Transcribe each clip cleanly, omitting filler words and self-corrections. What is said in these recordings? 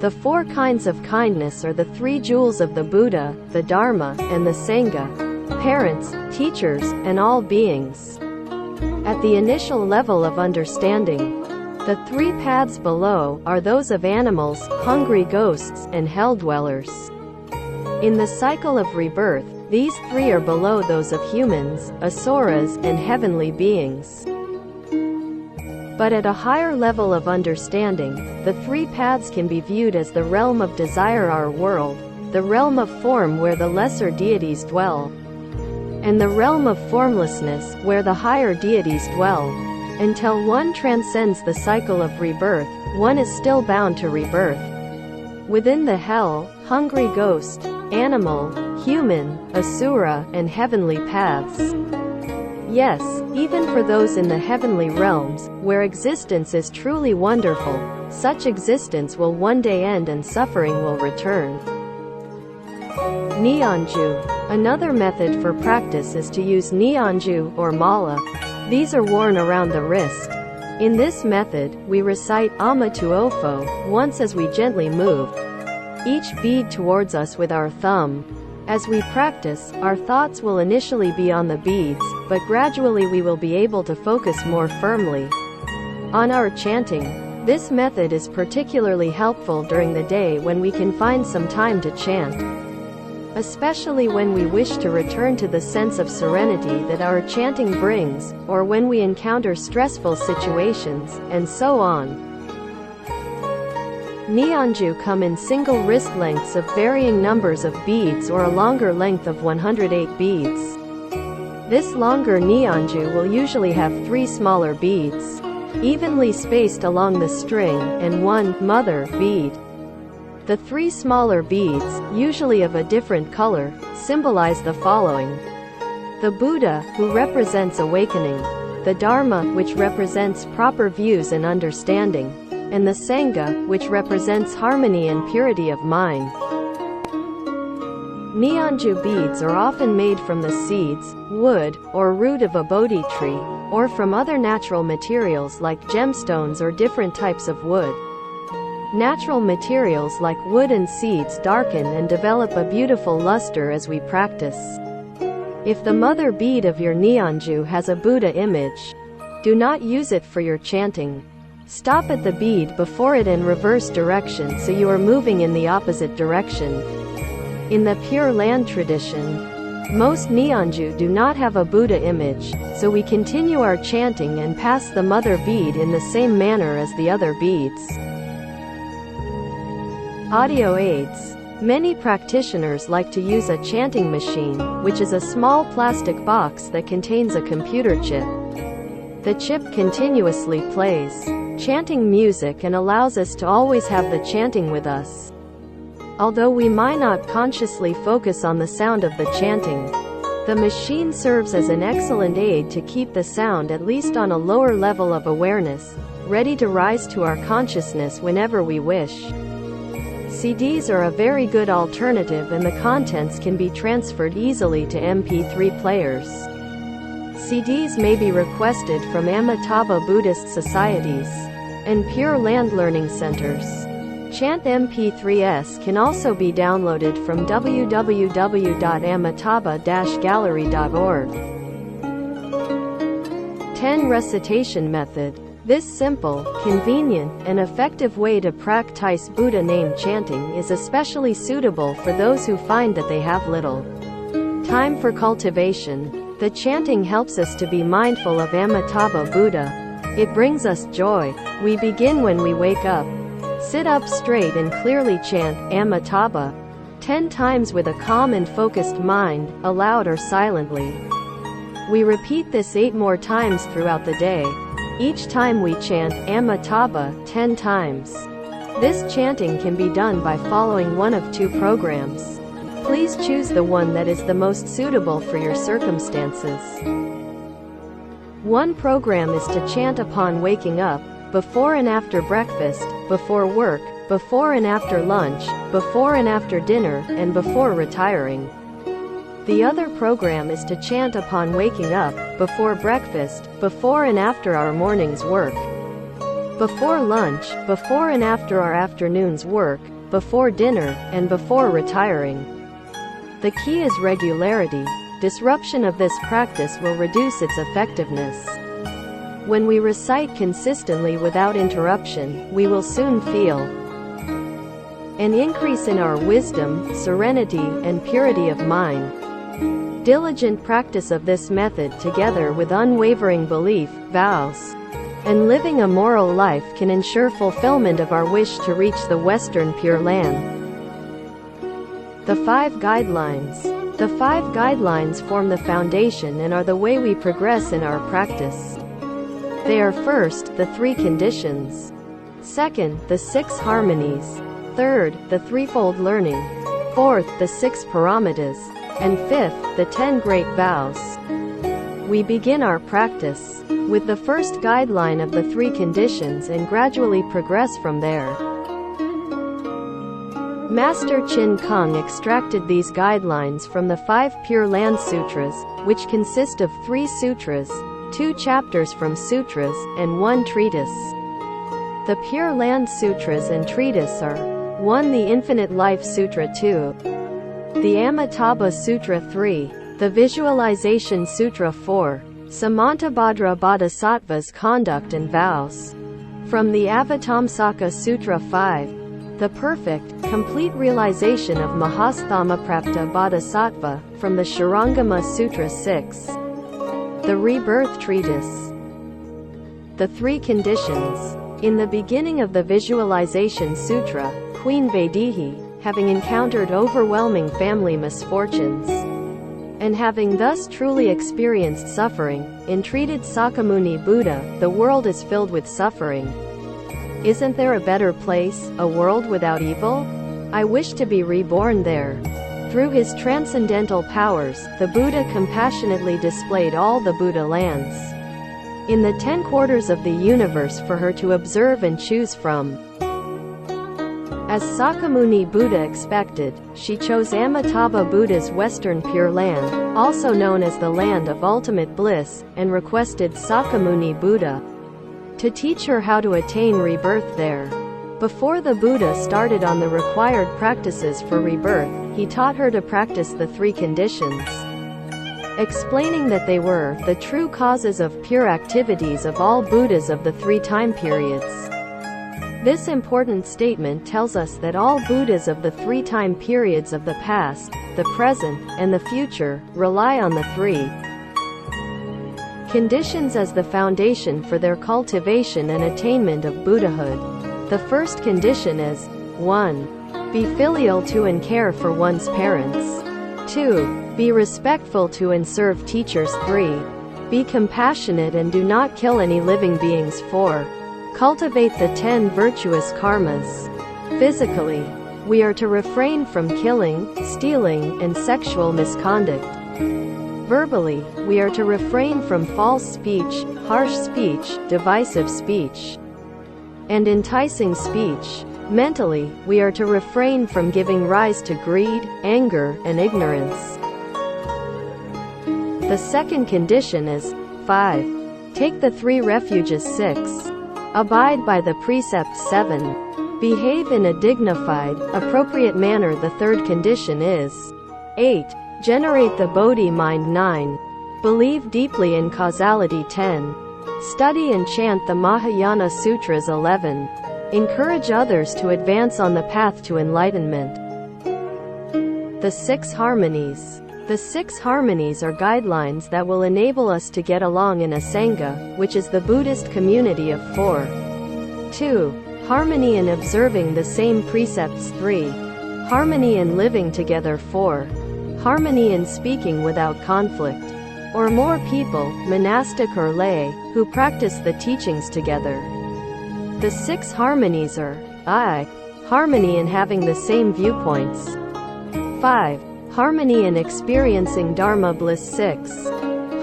The four kinds of kindness are the three jewels of the Buddha, the Dharma, and the Sangha: parents, teachers, and all beings. At the initial level of understanding, the three paths below are those of animals, hungry ghosts, and hell-dwellers. In the cycle of rebirth, these three are below those of humans, asuras, and heavenly beings. But at a higher level of understanding, the three paths can be viewed as the realm of desire, our world, the realm of form where the lesser deities dwell, and the realm of formlessness, where the higher deities dwell. Until one transcends the cycle of rebirth, one is still bound to rebirth within the hell, hungry ghost, animal, human, asura, and heavenly paths. Yes, even for those in the heavenly realms, where existence is truly wonderful, such existence will one day end and suffering will return. Nyanju. Another method for practice is to use nyanju or mala. These are worn around the wrist. In this method, we recite Ama Tuofo once as we gently move each bead towards us with our thumb. As we practice, our thoughts will initially be on the beads, but gradually we will be able to focus more firmly on our chanting. This method is particularly helpful during the day when we can find some time to chant, especially when we wish to return to the sense of serenity that our chanting brings, or when we encounter stressful situations, and so on. Nyanju come in single wrist lengths of varying numbers of beads or a longer length of 108 beads. This longer nyanju will usually have 3 smaller beads, evenly spaced along the string, and 1 mother bead. The 3 smaller beads, usually of a different color, symbolize the following: the Buddha, who represents awakening; the Dharma, which represents proper views and understanding; and the Sangha, which represents harmony and purity of mind. Nyanju beads are often made from the seeds, wood, or root of a Bodhi tree, or from other natural materials like gemstones or different types of wood. Natural materials like wood and seeds darken and develop a beautiful luster as we practice. If the mother bead of your nyanju has a Buddha image, do not use it for your chanting. Stop at the bead before it in reverse direction so you are moving in the opposite direction. In the Pure Land tradition, most nyanju do not have a Buddha image, so we continue our chanting and pass the mother bead in the same manner as the other beads. Audio aids. Many practitioners like to use a chanting machine, which is a small plastic box that contains a computer chip. The chip continuously plays chanting music and allows us to always have the chanting with us. Although we might not consciously focus on the sound of the chanting, the machine serves as an excellent aid to keep the sound at least on a lower level of awareness, ready to rise to our consciousness whenever we wish. CDs are a very good alternative and the contents can be transferred easily to MP3 players. CDs may be requested from Amitabha Buddhist societies and Pure Land learning centers. Chant MP3s can also be downloaded from www.amitabha-gallery.org. 10 Recitation Method. This simple, convenient, and effective way to practice Buddha name chanting is especially suitable for those who find that they have little time for cultivation. The chanting helps us to be mindful of Amitabha Buddha. It brings us joy. We begin when we wake up. Sit up straight and clearly chant Amitabha 10 times with a calm and focused mind, aloud or silently. We repeat this 8 more times throughout the day. Each time we chant Amitabha 10 times. This chanting can be done by following one of 2 programs. Please choose the one that is the most suitable for your circumstances. One program is to chant upon waking up, before and after breakfast, before work, before and after lunch, before and after dinner, and before retiring. The other program is to chant upon waking up, before breakfast, before and after our morning's work, before lunch, before and after our afternoon's work, before dinner, and before retiring. The key is regularity. Disruption of this practice will reduce its effectiveness. When we recite consistently without interruption, we will soon feel an increase in our wisdom, serenity, and purity of mind. Diligent practice of this method together with unwavering belief, vows, and living a moral life can ensure fulfillment of our wish to reach the Western Pure Land. The 5 guidelines. The 5 guidelines form the foundation and are the way we progress in our practice. They are first, the 3 conditions. Second, the 6 harmonies. Third, the threefold learning. Fourth, the 6 paramitas. And fifth, the 10 great vows. We begin our practice with the first guideline of the 3 conditions and gradually progress from there. Master Chin Kung extracted these guidelines from the 5 Pure Land Sutras, which consist of 3 sutras, 2 chapters from sutras, and 1 treatise. The Pure Land Sutras and treatise are 1. The Infinite Life Sutra 2. The Amitabha Sutra 3. The Visualization Sutra 4. Samantabhadra Bodhisattva's Conduct and Vows. From the Avatamsaka Sutra 5. The Perfect, Complete Realization of Mahasthamaprapta Bodhisattva, from the Shurangama Sutra 6. The Rebirth Treatise. The 3 conditions. In the beginning of the Visualization Sutra, Queen Vaidehi, having encountered overwhelming family misfortunes, and having thus truly experienced suffering, entreated Sakyamuni Buddha, "The world is filled with suffering. Isn't there a better place, a world without evil? I wish to be reborn there." Through his transcendental powers, the Buddha compassionately displayed all the Buddha lands in the 10 quarters of the universe for her to observe and choose from. As Sakyamuni Buddha expected, she chose Amitabha Buddha's Western Pure Land, also known as the Land of Ultimate Bliss, and requested Sakyamuni Buddha to teach her how to attain rebirth there. Before the Buddha started on the required practices for rebirth, he taught her to practice the 3 conditions, explaining that they were the true causes of pure activities of all Buddhas of the 3 time periods. This important statement tells us that all Buddhas of the 3 time periods of the past, the present, and the future, rely on the 3 conditions as the foundation for their cultivation and attainment of Buddhahood. The first condition is 1. Be filial to and care for one's parents. 2. Be respectful to and serve teachers. 3. Be compassionate and do not kill any living beings. 4. Cultivate the 10 virtuous karmas. Physically, we are to refrain from killing, stealing, and sexual misconduct. Verbally, we are to refrain from false speech, harsh speech, divisive speech, and enticing speech. Mentally, we are to refrain from giving rise to greed, anger, and ignorance. The second condition is 5. Take the 3 refuges. 6. Abide by the precepts. 7. Behave in a dignified, appropriate manner. The third condition is 8. Generate the Bodhi mind. 9. Believe deeply in causality. 10. Study and chant the Mahayana Sutras. 11. Encourage others to advance on the path to enlightenment. The 6 harmonies. The 6 harmonies are guidelines that will enable us to get along in a Sangha, which is the Buddhist community of 4. 2. Harmony in observing the same precepts. 3. Harmony in living together. 4. Harmony in speaking without conflict, or more people, monastic or lay, who practice the teachings together. The 6 harmonies are I. Harmony in having the same viewpoints. 5. Harmony in experiencing Dharma bliss. 6.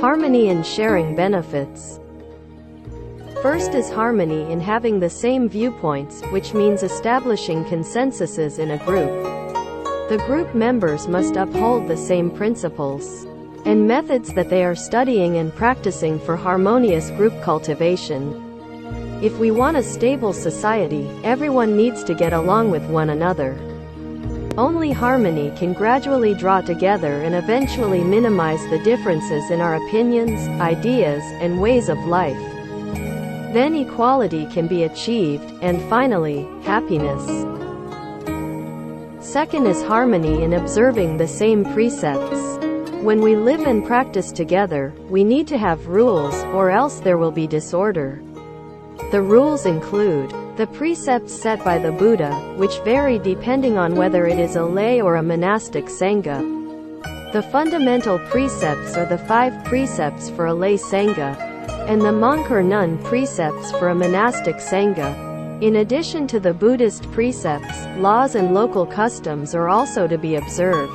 Harmony in sharing benefits. First is harmony in having the same viewpoints, which means establishing consensuses in a group. The group members must uphold the same principles and methods that they are studying and practicing for harmonious group cultivation. If we want a stable society, everyone needs to get along with one another. Only harmony can gradually draw together and eventually minimize the differences in our opinions, ideas, and ways of life. Then equality can be achieved, and finally, happiness. Second is harmony in observing the same precepts. When we live and practice together, we need to have rules, or else there will be disorder. The rules include the precepts set by the Buddha, which vary depending on whether it is a lay or a monastic sangha. The fundamental precepts are the 5 precepts for a lay sangha, and the monk or nun precepts for a monastic sangha. In addition to the Buddhist precepts, laws and local customs are also to be observed.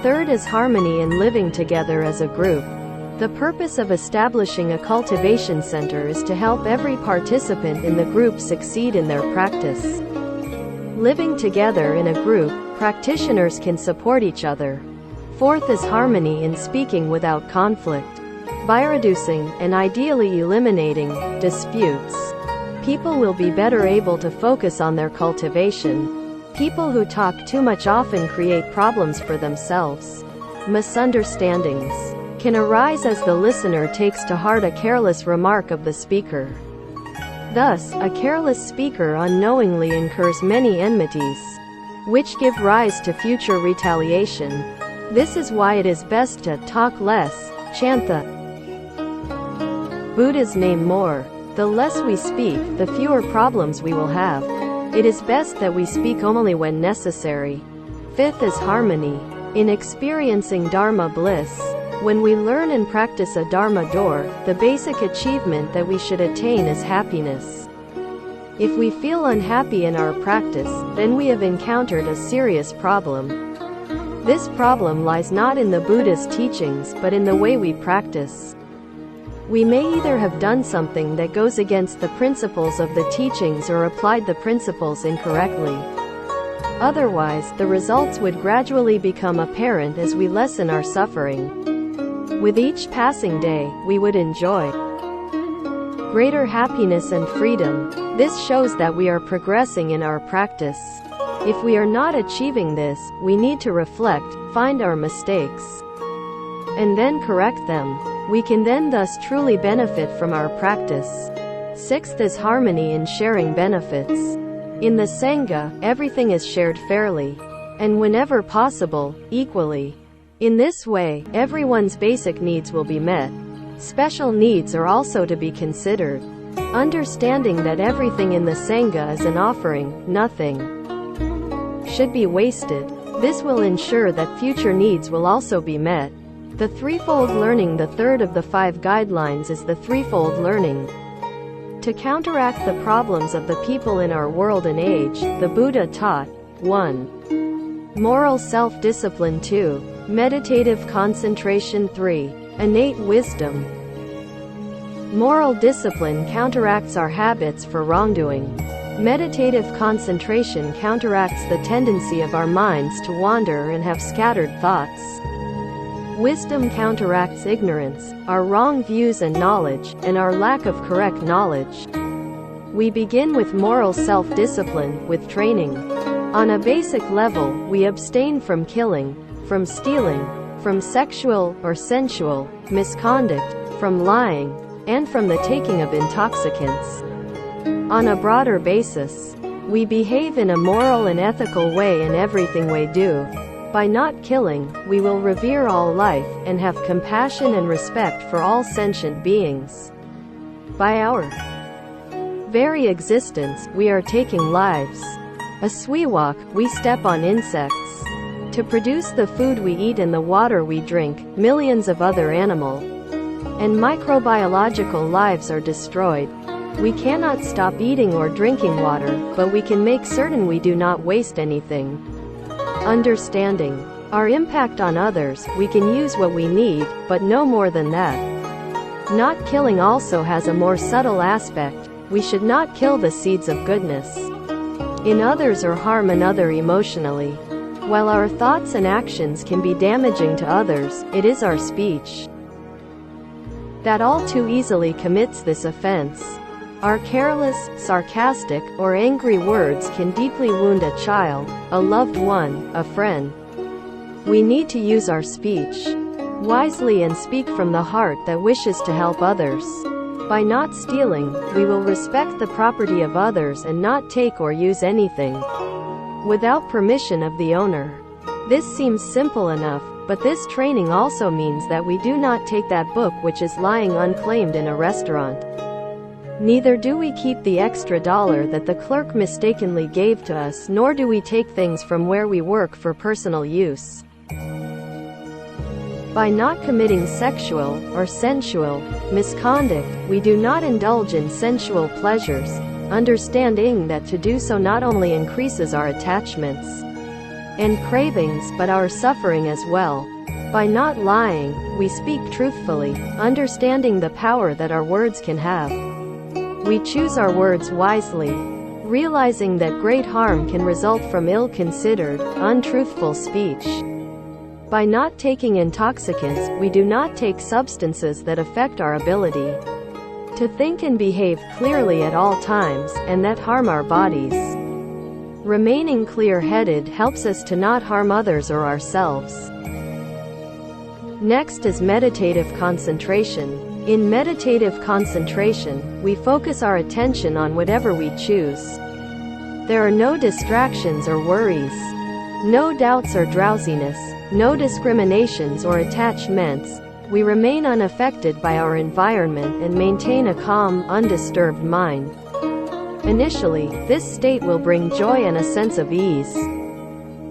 Third is harmony in living together as a group. The purpose of establishing a cultivation center is to help every participant in the group succeed in their practice. Living together in a group, practitioners can support each other. Fourth is harmony in speaking without conflict. By reducing, and ideally eliminating, disputes, people will be better able to focus on their cultivation. People who talk too much often create problems for themselves. Misunderstandings can arise as the listener takes to heart a careless remark of the speaker. Thus, a careless speaker unknowingly incurs many enmities, which give rise to future retaliation. This is why it is best to talk less, chant the Buddha's name more. The less we speak, the fewer problems we will have. It is best that we speak only when necessary. Fifth is harmony in experiencing Dharma bliss. When we learn and practice a Dharma door, the basic achievement that we should attain is happiness. If we feel unhappy in our practice, then we have encountered a serious problem. This problem lies not in the Buddha's teachings but in the way we practice. We may either have done something that goes against the principles of the teachings or applied the principles incorrectly. Otherwise, the results would gradually become apparent as we lessen our suffering. With each passing day, we would enjoy greater happiness and freedom. This shows that we are progressing in our practice. If we are not achieving this, we need to reflect, find our mistakes, and then correct them. We can then thus truly benefit from our practice. Sixth is harmony in sharing benefits. In the Sangha, everything is shared fairly, and whenever possible, equally. In this way, everyone's basic needs will be met. Special needs are also to be considered. Understanding that everything in the Sangha is an offering, nothing should be wasted. This will ensure that future needs will also be met. The threefold learning. The third of the 5 guidelines is the threefold learning. To counteract the problems of the people in our world and age, the Buddha taught 1. Moral self-discipline. 2. Meditative concentration. 3. Innate wisdom. Moral discipline counteracts our habits for wrongdoing. Meditative concentration counteracts the tendency of our minds to wander and have scattered thoughts. Wisdom counteracts ignorance, our wrong views and knowledge, and our lack of correct knowledge. We begin with moral self-discipline, with training. On a basic level, we abstain from killing, from stealing, from sexual or sensual misconduct, from lying, and from the taking of intoxicants. On a broader basis, we behave in a moral and ethical way in everything we do. By not killing, we will revere all life, and have compassion and respect for all sentient beings. By our very existence, we are taking lives. As we walk, we step on insects. To produce the food we eat and the water we drink, millions of other animal and microbiological lives are destroyed. We cannot stop eating or drinking water, but we can make certain we do not waste anything. Understanding our impact on others, we can use what we need, but no more than that. Not killing also has a more subtle aspect. We should not kill the seeds of goodness in others or harm another emotionally. While our thoughts and actions can be damaging to others, it is our speech that all too easily commits this offense. Our careless, sarcastic, or angry words can deeply wound a child, a loved one, a friend. We need to use our speech wisely and speak from the heart that wishes to help others. By not stealing, we will respect the property of others and not take or use anything without permission of the owner. This seems simple enough, but this training also means that we do not take that book which is lying unclaimed in a restaurant. Neither do we keep the extra $1 that the clerk mistakenly gave to us, nor do we take things from where we work for personal use. By not committing sexual or sensual misconduct, we do not indulge in sensual pleasures, understanding that to do so not only increases our attachments and cravings but our suffering as well. By not lying, we speak truthfully, understanding the power that our words can have. We choose our words wisely, realizing that great harm can result from ill-considered, untruthful speech. By not taking intoxicants, we do not take substances that affect our ability to think and behave clearly at all times, and that harm our bodies. Remaining clear-headed helps us to not harm others or ourselves. Next is meditative concentration. In meditative concentration, we focus our attention on whatever we choose. There are no distractions or worries, no doubts or drowsiness, no discriminations or attachments. We remain unaffected by our environment and maintain a calm, undisturbed mind. Initially, this state will bring joy and a sense of ease.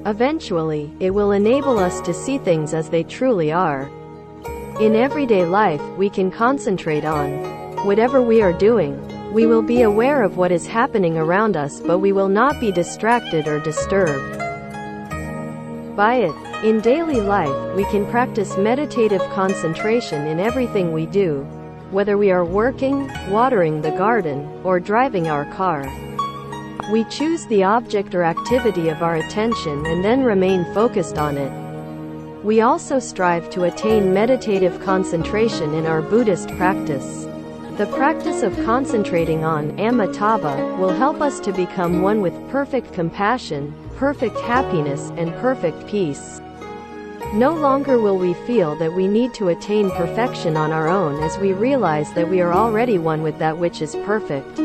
Eventually, it will enable us to see things as they truly are. In everyday life, we can concentrate on whatever we are doing. We will be aware of what is happening around us, but we will not be distracted or disturbed by it. In daily life, we can practice meditative concentration in everything we do, whether we are working, watering the garden, or driving our car. We choose the object or activity of our attention and then remain focused on it. We also strive to attain meditative concentration in our Buddhist practice. The practice of concentrating on amitabha will help us to become one with perfect compassion, perfect happiness, and perfect peace. No longer will we feel that we need to attain perfection on our own, as we realize that we are already one with that which is perfect.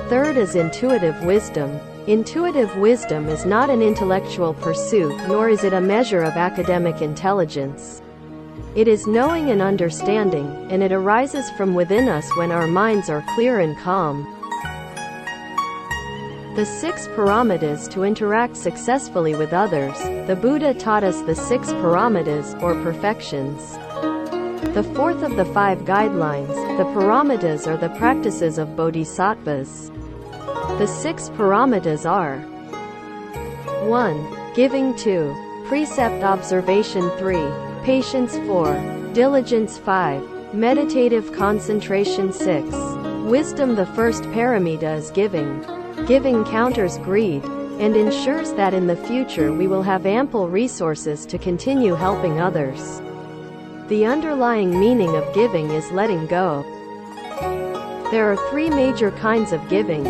Third is intuitive wisdom. Intuitive wisdom is not an intellectual pursuit, nor is it a measure of academic intelligence. It is knowing and understanding, and it arises from within us when our minds are clear and calm. The 6 paramitas to interact successfully with others. The Buddha taught us the 6 paramitas, or perfections. The 4th of the 5 guidelines, the paramitas, are the practices of bodhisattvas. The 6 paramitas are: 1. Giving. 2. Precept observation. 3. Patience. 4. Diligence. 5. Meditative concentration. 6. Wisdom. The first paramita is giving. Giving counters greed, and ensures that in the future we will have ample resources to continue helping others. The underlying meaning of giving is letting go. There are 3 major kinds of giving.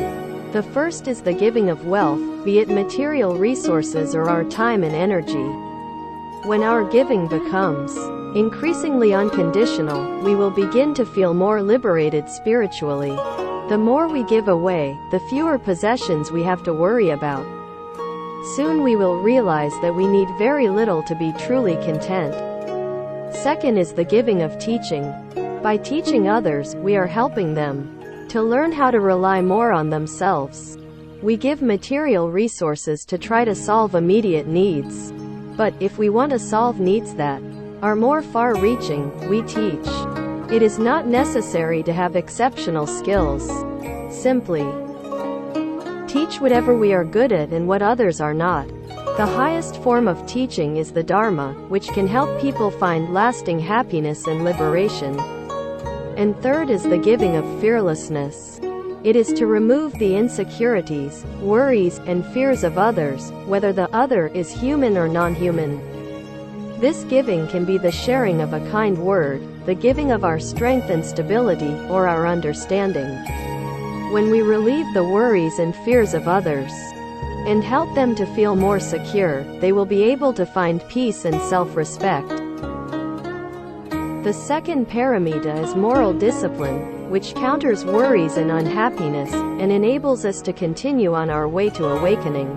The first is the giving of wealth, be it material resources or our time and energy. When our giving becomes increasingly unconditional, we will begin to feel more liberated spiritually. The more we give away, the fewer possessions we have to worry about. Soon we will realize that we need very little to be truly content. Second is the giving of teaching. By teaching others, we are helping them to learn how to rely more on themselves. We give material resources to try to solve immediate needs. But if we want to solve needs that are more far-reaching, we teach. It is not necessary to have exceptional skills. Simply teach whatever we are good at and what others are not. The highest form of teaching is the Dharma, which can help people find lasting happiness and liberation. And third is the giving of fearlessness. It is to remove the insecurities, worries, and fears of others, whether the other is human or non-human. This giving can be the sharing of a kind word, the giving of our strength and stability, or our understanding. When we relieve the worries and fears of others, and help them to feel more secure, they will be able to find peace and self-respect. The second paramita is moral discipline, which counters worries and unhappiness, and enables us to continue on our way to awakening.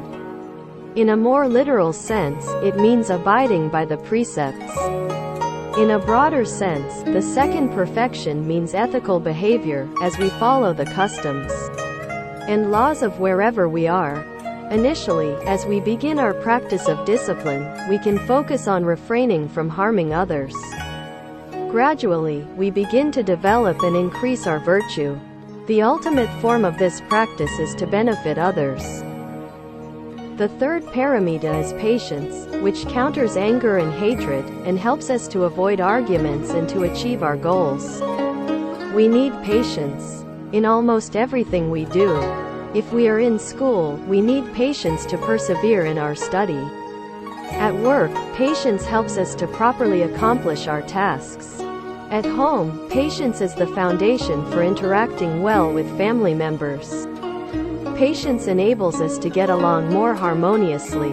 In a more literal sense, it means abiding by the precepts. In a broader sense, the second perfection means ethical behavior, as we follow the customs and laws of wherever we are. Initially, as we begin our practice of discipline, we can focus on refraining from harming others. Gradually, we begin to develop and increase our virtue. The ultimate form of this practice is to benefit others. The third paramita is patience, which counters anger and hatred, and helps us to avoid arguments and to achieve our goals. We need patience in almost everything we do. If we are in school, we need patience to persevere in our study. At work, patience helps us to properly accomplish our tasks. At home, patience is the foundation for interacting well with family members. Patience enables us to get along more harmoniously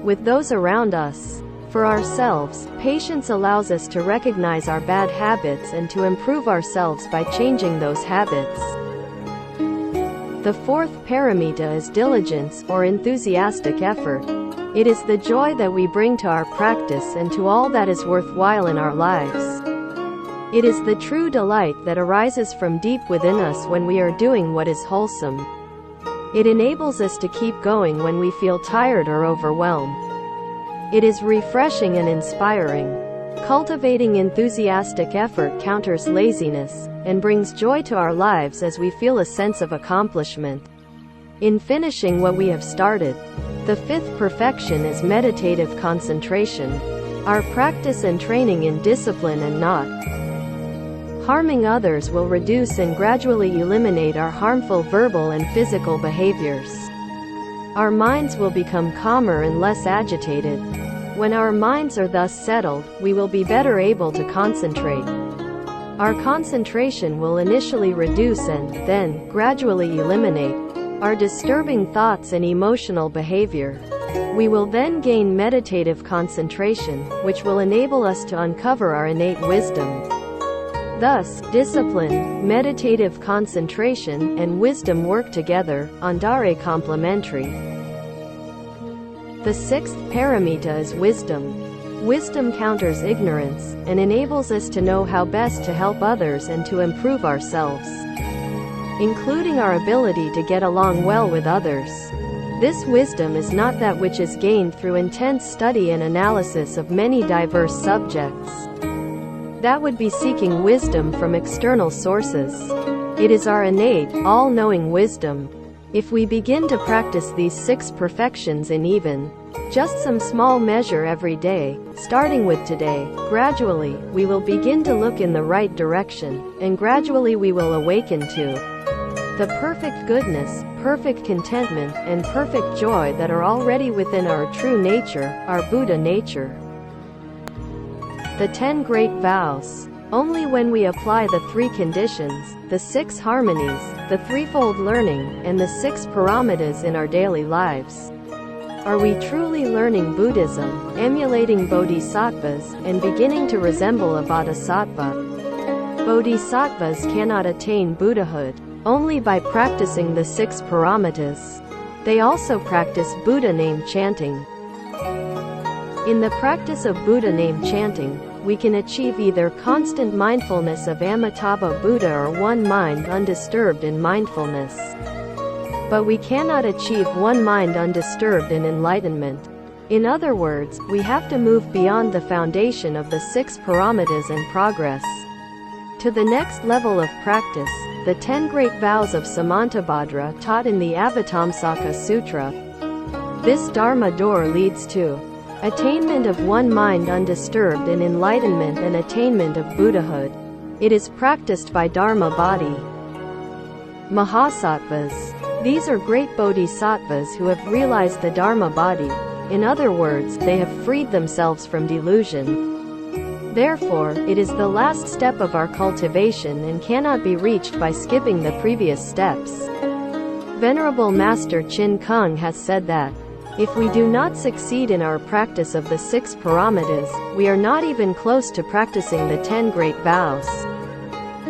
with those around us. For ourselves, patience allows us to recognize our bad habits and to improve ourselves by changing those habits. The fourth paramita is diligence, or enthusiastic effort. It is the joy that we bring to our practice and to all that is worthwhile in our lives. It is the true delight that arises from deep within us when we are doing what is wholesome. It enables us to keep going when we feel tired or overwhelmed. It is refreshing and inspiring. Cultivating enthusiastic effort counters laziness, and brings joy to our lives as we feel a sense of accomplishment in finishing what we have started. The fifth perfection is meditative concentration. Our practice and training in discipline and not harming others will reduce and gradually eliminate our harmful verbal and physical behaviors. Our minds will become calmer and less agitated. When our minds are thus settled, we will be better able to concentrate. Our concentration will initially reduce and, then, gradually eliminate our disturbing thoughts and emotional behavior. We will then gain meditative concentration, which will enable us to uncover our innate wisdom. Thus, discipline, meditative concentration, and wisdom work together, andare complementary. The sixth paramita is wisdom. Wisdom counters ignorance, and enables us to know how best to help others and to improve ourselves, including our ability to get along well with others. This wisdom is not that which is gained through intense study and analysis of many diverse subjects. That would be seeking wisdom from external sources. It is our innate, all-knowing wisdom. If we begin to practice these six perfections in even just some small measure every day, starting with today, gradually, we will begin to look in the right direction, and gradually we will awaken to the perfect goodness, perfect contentment, and perfect joy that are already within our true nature, our Buddha nature. The 10 Great Vows. Only when we apply the 3 conditions, the 6 harmonies, the threefold learning, and the 6 paramitas in our daily lives, are we truly learning Buddhism, emulating bodhisattvas, and beginning to resemble a bodhisattva. Bodhisattvas cannot attain Buddhahood only by practicing the 6 paramitas. They also practice Buddha name chanting. In the practice of Buddha name chanting, we can achieve either constant mindfulness of Amitabha Buddha or one mind undisturbed in mindfulness. But we cannot achieve one mind undisturbed in enlightenment. In other words, we have to move beyond the foundation of the 6 paramitas and progress to the next level of practice, the 10 Great Vows of Samantabhadra taught in the Avatamsaka Sutra. This Dharma door leads to attainment of one mind undisturbed in enlightenment and attainment of Buddhahood. It is practiced by Dharma body. Mahasattvas. These are great bodhisattvas who have realized the Dharma body. In other words, they have freed themselves from delusion. Therefore, it is the last step of our cultivation and cannot be reached by skipping the previous steps. Venerable Master Chin Kung has said that, if we do not succeed in our practice of the 6 paramitas, we are not even close to practicing the 10 great vows.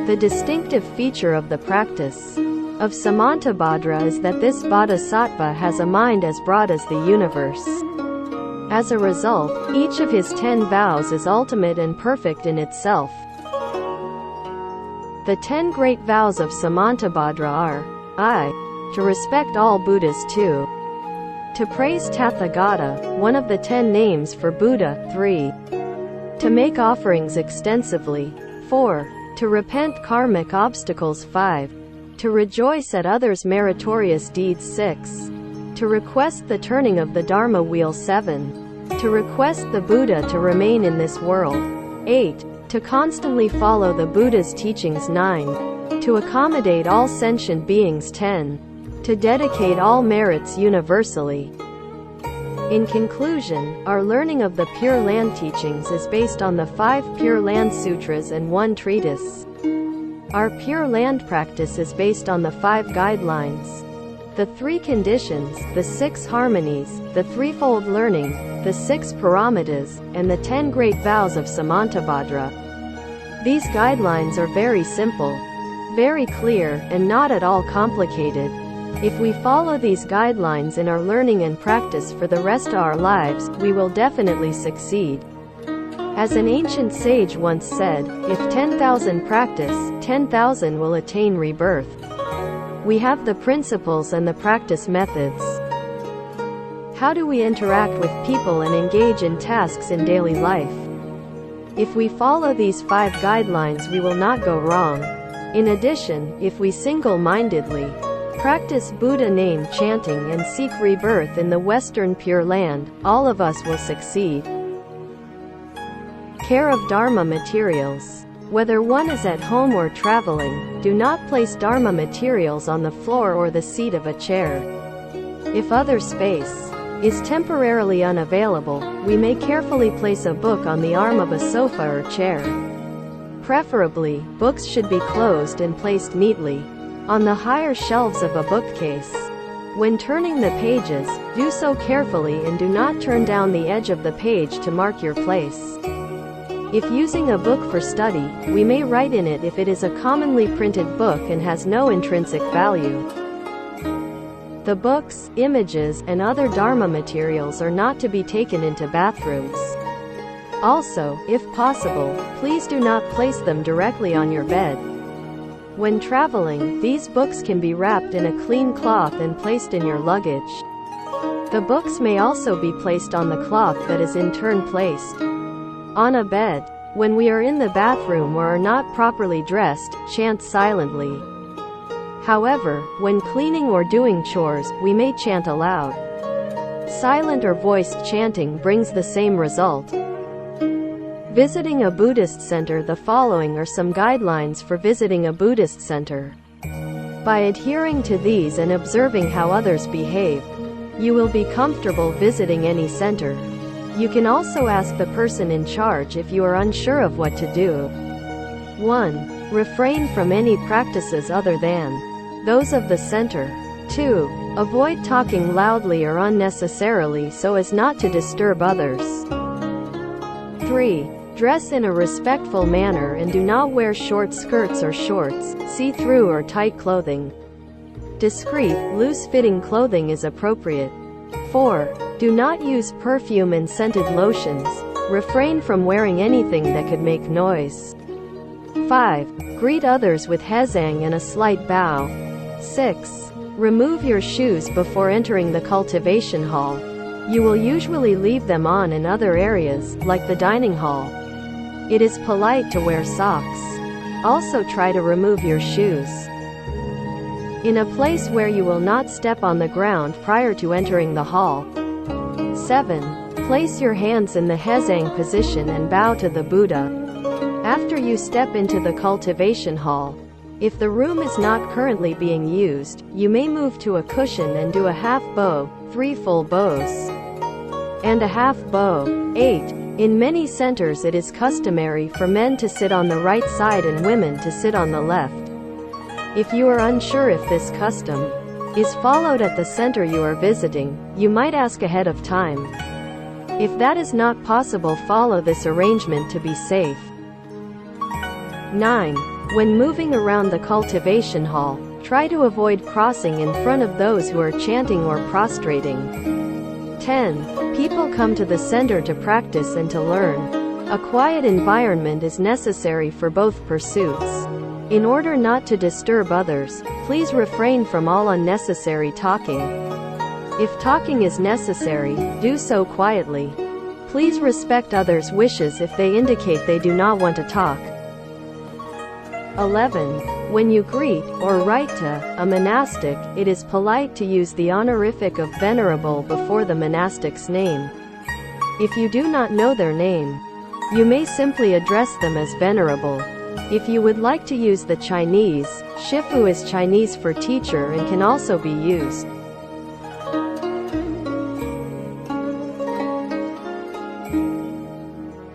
The distinctive feature of the practice of Samantabhadra is that this bodhisattva has a mind as broad as the universe. As a result, each of his 10 vows is ultimate and perfect in itself. The 10 great vows of Samantabhadra are: I. To respect all Buddhas. 2. To praise Tathagata, one of the 10 names for Buddha. 3. To make offerings extensively. 4. To repent karmic obstacles. 5. To rejoice at others' meritorious deeds. 6. To request the turning of the Dharma wheel. 7. To request the Buddha to remain in this world. 8. To constantly follow the Buddha's teachings. 9. To accommodate all sentient beings. 10. To dedicate all merits universally. In conclusion, our learning of the Pure Land teachings is based on the 5 Pure Land Sutras and 1 treatise. Our Pure Land practice is based on the 5 guidelines, the 3 conditions, the 6 harmonies, the threefold learning, the 6 paramitas, and the 10 great vows of Samantabhadra. These guidelines are very simple, very clear, and not at all complicated. If we follow these guidelines in our learning and practice for the rest of our lives, we will definitely succeed. As an ancient sage once said, if 10,000 practice, 10,000 will attain rebirth. We have the principles and the practice methods. How do we interact with people and engage in tasks in daily life? If we follow these 5 guidelines, we will not go wrong. In addition, if we single-mindedly practice Buddha name chanting and seek rebirth in the Western Pure Land, all of us will succeed. Care of Dharma materials. Whether one is at home or traveling, do not place Dharma materials on the floor or the seat of a chair. If other space is temporarily unavailable, we may carefully place a book on the arm of a sofa or chair. Preferably, books should be closed and placed neatly on the higher shelves of a bookcase. When turning the pages, do so carefully and do not turn down the edge of the page to mark your place. If using a book for study, we may write in it if it is a commonly printed book and has no intrinsic value. The books, images, and other Dharma materials are not to be taken into bathrooms. Also, if possible, please do not place them directly on your bed. When traveling, these books can be wrapped in a clean cloth and placed in your luggage. The books may also be placed on the cloth that is in turn placed on a bed. When we are in the bathroom or are not properly dressed, chant silently. However, when cleaning or doing chores, we may chant aloud. Silent or voiced chanting brings the same result. Visiting a Buddhist center. The following are some guidelines for visiting a Buddhist center. By adhering to these and observing how others behave, you will be comfortable visiting any center. You can also ask the person in charge if you are unsure of what to do. 1. Refrain from any practices other than those of the center. 2. Avoid talking loudly or unnecessarily so as not to disturb others. 3. Dress in a respectful manner and do not wear short skirts or shorts, see-through or tight clothing. Discreet, loose-fitting clothing is appropriate. 4. Do not use perfume and scented lotions. Refrain from wearing anything that could make noise. 5. Greet others with hezang and a slight bow. 6. Remove your shoes before entering the cultivation hall. You will usually leave them on in other areas, like the dining hall. It is polite to wear socks. Also try to remove your shoes in a place where you will not step on the ground prior to entering the hall. 7. Place your hands in the hezang position and bow to the Buddha. After you step into the cultivation hall, if the room is not currently being used, you may move to a cushion and do a half bow, 3 full bows. and a half bow. 8. In many centers it is customary for men to sit on the right side and women to sit on the left. If you are unsure if this custom is followed at the center you are visiting, you might ask ahead of time. If that is not possible, follow this arrangement to be safe. 9. When moving around the cultivation hall, try to avoid crossing in front of those who are chanting or prostrating. 10. People come to the center to practice and to learn. A quiet environment is necessary for both pursuits. In order not to disturb others, please refrain from all unnecessary talking. If talking is necessary, do so quietly. Please respect others' wishes if they indicate they do not want to talk. 11. When you greet or write to a monastic, it is polite to use the honorific of Venerable before the monastic's name. If you do not know their name, you may simply address them as Venerable. If you would like to use the Chinese, Shifu is Chinese for teacher and can also be used.